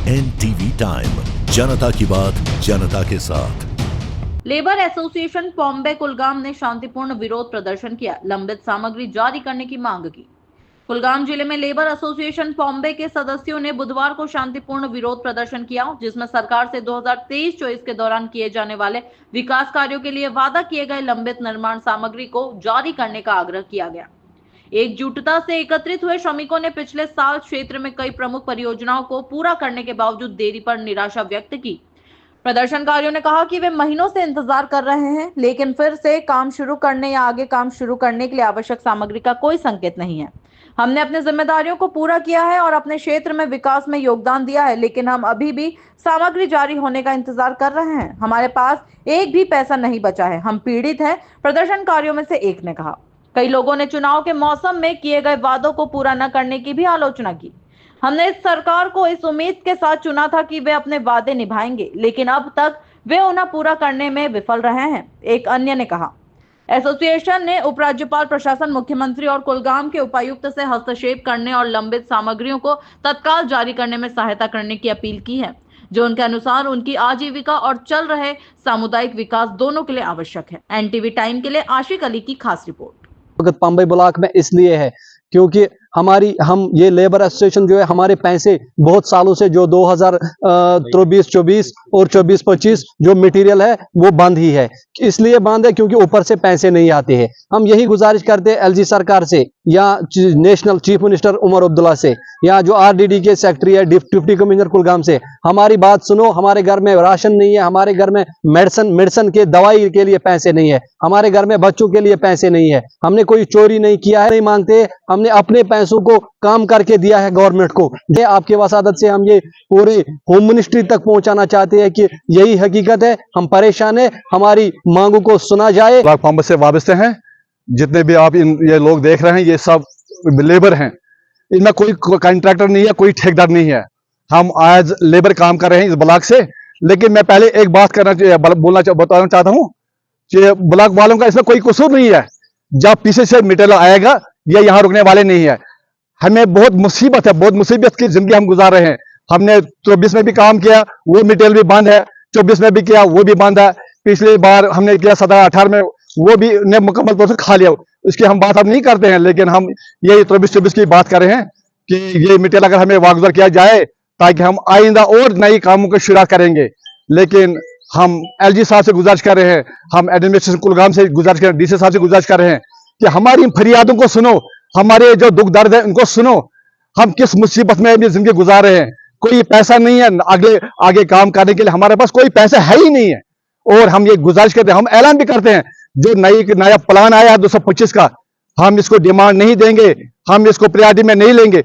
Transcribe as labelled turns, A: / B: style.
A: NTV time, जनता की बात जनता के साथ।
B: लेबर एसोसिएशन बॉम्बे कुलगाम ने शांतिपूर्ण विरोध प्रदर्शन किया, लंबित सामग्री जारी करने की मांग की। कुलगाम जिले में लेबर एसोसिएशन बॉम्बे के सदस्यों ने बुधवार को शांतिपूर्ण विरोध प्रदर्शन किया, जिसमें सरकार से 2023-24 के दौरान किए जाने वाले विकास कार्यों के लिए वादा किए गए लंबित निर्माण सामग्री को जारी करने का आग्रह किया गया। एकजुटता से एकत्रित हुए श्रमिकों ने पिछले साल क्षेत्र में कई प्रमुख परियोजनाओं को पूरा करने के बावजूद देरी पर निराशा व्यक्त की। प्रदर्शनकारियों ने कहा कि वे महीनों से इंतजार कर रहे हैं, लेकिन फिर से काम शुरू करने या आगे काम शुरू करने के लिए आवश्यक सामग्री का कोई संकेत नहीं है। हमने अपनी जिम्मेदारियों को पूरा किया है और अपने क्षेत्र में विकास में योगदान दिया है, लेकिन हम अभी भी सामग्री जारी होने का इंतजार कर रहे हैं। हमारे पास एक भी पैसा नहीं बचा है, हम पीड़ित हैं, प्रदर्शनकारियों में से एक ने कहा। कई लोगों ने चुनाव के मौसम में किए गए वादों को पूरा न करने की भी आलोचना की। हमने इस सरकार को इस उम्मीद के साथ चुना था कि वे अपने वादे निभाएंगे, लेकिन अब तक वे उन्हें पूरा करने में विफल रहे हैं, एक अन्य ने कहा। एसोसिएशन ने उपराज्यपाल, प्रशासन, मुख्यमंत्री और कुलगाम के उपायुक्त से हस्तक्षेप करने और लंबित सामग्रियों को तत्काल जारी करने में सहायता करने की अपील की है, जो उनके अनुसार उनकी आजीविका और चल रहे सामुदायिक विकास दोनों के लिए आवश्यक है। एनटीवी टाइम के लिए आशिक अली की खास रिपोर्ट।
C: बम्बई ब्लॉक में इसलिए है क्योंकि हम ये लेबर एसोसिएशन जो है, हमारे पैसे बहुत सालों से जो 2023-24 और 24-25 जो मटेरियल है वो बंद ही है। इसलिए बंद है क्योंकि ऊपर से पैसे नहीं आते हैं। हम यही गुजारिश करते हैं एलजी सरकार से या national chief minister Omar Abdullah से या जो आरडीडी के सेक्रेटरी है डिप्टी कमिश्नर कुलगाम से, हमारी बात सुनो। हमारे घर में राशन नहीं है, हमारे घर में मेडिसिन के दवाई के लिए पैसे नहीं है, हमारे घर में बच्चों के लिए पैसे नहीं है। हमने कोई चोरी नहीं किया है, नहीं मांगते, हमने अपने पैसों को काम करके दिया है गवर्नमेंट को। ये आपके वसादत से हम ये पूरे होम मिनिस्ट्री तक पहुंचाना चाहते हैं कि यही हकीकत है, हम परेशान है, हमारी मांगों को सुना जाए।
D: प्लेटफॉर्म से वाबस्ते हैं जितने भी आप ये लोग देख रहे हैं, ये सब लेबर हैं। इनमें कोई कॉन्ट्रैक्टर नहीं है, कोई ठेकेदार नहीं है। हम आज लेबर काम कर रहे हैं इस ब्लॉक से। लेकिन मैं पहले एक बात बताना चाहता हूँ कि ब्लॉक वालों का इसमें कोई कसूर नहीं है। जब पीछे से मटेरियल आएगा, ये यहाँ रुकने वाले नहीं है। हमें बहुत मुसीबत है, बहुत मुसीबत की जिंदगी हम गुजार रहे हैं। हमने 24 में भी काम किया, वो मटेरियल भी बंद है। 24 में भी किया, वो भी बंद है। पिछली बार हमने किया 17-18 में, वो भी ने मुकम्मल तौर से खा लिया। उसकी हम बात अब नहीं करते हैं, लेकिन हम यही 24-24 की बात कर रहे हैं कि ये मटेरियल अगर हमें वागुजार किया जाए ताकि हम आइंदा और नई कामों की शुरुआत करेंगे। लेकिन हम एलजी साहब से गुजारिश कर रहे हैं, हम एडमिनिस्ट्रेशन कुलगाम से गुजारिश कर रहे हैं, डीसी साहब से गुजारिश कर रहे हैं कि हमारी फरियादों को सुनो, हमारे जो दुख दर्द है उनको सुनो। हम किस मुसीबत में अपनी जिंदगी गुजार रहे हैं, कोई पैसा नहीं है आगे काम करने के लिए, हमारे पास कोई पैसा है ही नहीं है। और हम ये गुजारिश करते हैं, हम ऐलान भी करते हैं, जो नया प्लान आया है 225 का, हम इसको डिमांड नहीं देंगे, हम इसको प्रायोरिटी में नहीं लेंगे।